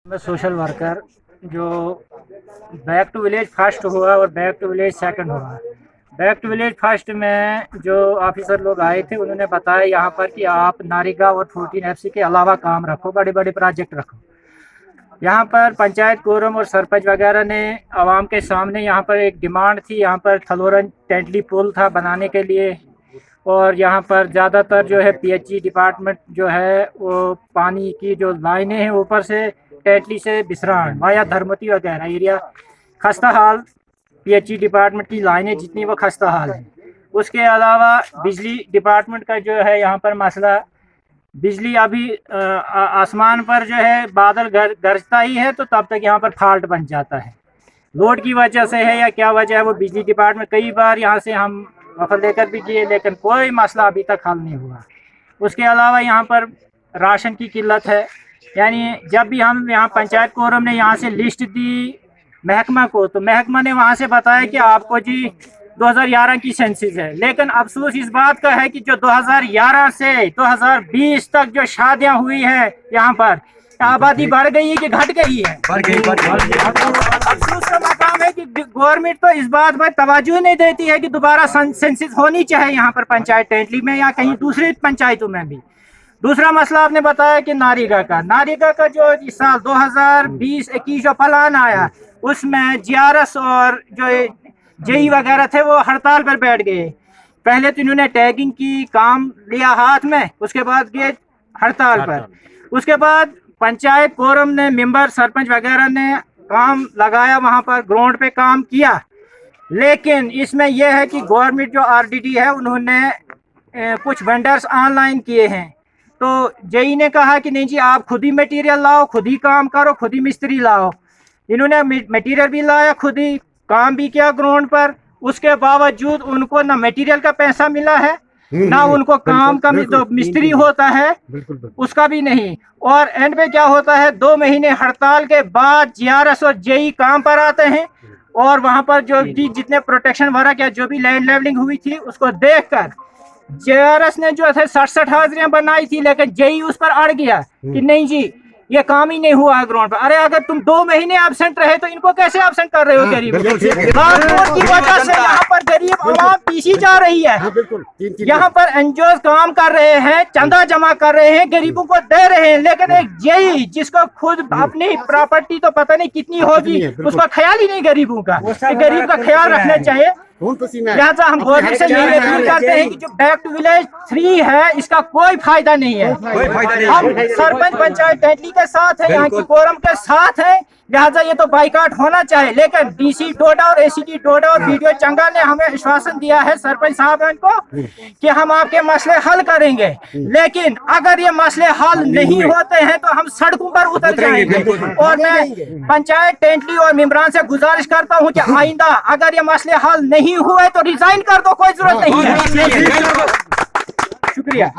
मैं social worker जो back to village first हुआ और बैक टू विलेज सेकंड हुआ। बैक टू विलेज फर्स्ट में जो ऑफिसर लोग आए थे उन्होंने बताया यहाँ पर कि आप नारिगा और 14FC के अलावा काम रखो, बड़े बड़े प्रोजेक्ट रखो। यहाँ पर पंचायत कोरम और सरपंच वगैरह ने आवाम के सामने यहाँ पर एक डिमांड थी, यहाँ पर थलोरन टेंटली पुल था बनाने के लिए, और यहाँ पर ज़्यादातर जो है PHE डिपार्टमेंट जो है वो पानी की जो लाइनें हैं ऊपर से टेटली से बिसरान वाया धर्मती वगैरह एरिया खस्ता हाल, PHE डिपार्टमेंट की लाइनें जितनी वो खस्ता हाल है। उसके अलावा बिजली डिपार्टमेंट का जो है यहाँ पर मसला, बिजली अभी आसमान पर जो है बादल गरजता ही है तो तब तक यहाँ पर फॉल्ट बन जाता है, लोड की वजह से है या क्या वजह है वो बिजली डिपार्टमेंट कई बार यहाँ से हम वफल लेकर भी किए लेकिन कोई मसला अभी तक हल नहीं हुआ। उसके अलावा यहाँ पर राशन की किल्लत है, यानी जब भी हम यहाँ पंचायत कोरम ने यहाँ से लिस्ट दी महकमा को तो महकमा ने वहाँ से बताया कि आपको जी 2011 की सेंसिस है, लेकिन अफसोस इस बात का है कि जो 2011 से 2020 तक जो शादियाँ हुई है यहाँ पर आबादी बढ़ गई है कि घट गई है। अफसोस का मकाम है कि गवर्नमेंट तो इस बात पर तवज्जो नहीं देती है कि दोबारा सेंसिस होनी चाहिए यहाँ पर पंचायत टेंटली में या कहीं दूसरी पंचायतों में भी। दूसरा मसला आपने बताया कि नारिगा का जो इस साल 2020-21 जो प्लान आया उसमें GRS और जो JE वगैरह थे वो हड़ताल पर बैठ गए। पहले तो इन्होंने टैगिंग की काम लिया हाथ में, उसके बाद गए हड़ताल पर। उसके बाद पंचायत कोरम ने मेंबर सरपंच वगैरह ने काम लगाया, वहाँ पर ग्राउंड पे काम किया, लेकिन इसमें यह है कि गवर्नमेंट जो RDD है उन्होंने कुछ वेंडर्स ऑनलाइन किए हैं, तो JE ने कहा कि नहीं जी आप खुद ही मटेरियल लाओ, खुद ही काम करो, खुद ही मिस्त्री लाओ। इन्होंने मटेरियल भी लाया, खुद ही काम भी किया ग्राउंड पर, उसके बावजूद उनको ना मटेरियल का पैसा मिला है ना उनको काम का जो मिस्त्री होता है उसका भी नहीं। और एंड में क्या होता है, 2 महीने हड़ताल के बाद GRS और JE काम पर आते हैं और वहां पर जो भी जितने प्रोटेक्शन वर्क या जो भी लैंड लेवलिंग हुई थी उसको देखकर GRS ने जो है 67 हाजिरियां बनाई थी, लेकिन JE उस पर अड़ गया कि नहीं जी ये काम ही नहीं हुआ है ग्राउंड पर। अरे अगर तुम 2 महीने एब्सेंट रहे तो इनको कैसे एब्सेंट कर रहे हो? गरीब की वजह से यहाँ पर गरीब आवाम पीछी जा रही है। यहाँ पर NGOs काम कर रहे हैं, चंदा जमा कर रहे हैं, गरीबों को दे रहे हैं, लेकिन एक JE जिसको खुद अपनी प्रॉपर्टी तो पता नहीं कितनी होगी उसका ख्याल ही नहीं गरीबों का, गरीब का ख्याल रखना चाहिए। लिहाजा हम गवर्नमेंट से यही अपील करते हैं कि जो बैक टू विलेज 3 है इसका कोई फायदा नहीं है। हम सरपंच पंचायत टेंटली के साथ हैं, यहाँ की कोरम के साथ हैं, लिहाजा ये तो बाइकाट होना चाहिए। लेकिन DC डोडा और ACD डोडा और BDO चंगा ने हमें आश्वासन दिया है सरपंच साहब को कि हम आपके मसले हल करेंगे, लेकिन अगर ये मसले हल नहीं होते हैं तो हम सड़कों पर उतर जाएंगे। और मैं पंचायत टेंटली और मेंबरान से गुजारिश करता हूँ कि आइंदा अगर ये मसले हल नहीं हुए तो रिजाइन कर दो, कोई जरूरत नहीं है। शुक्रिया।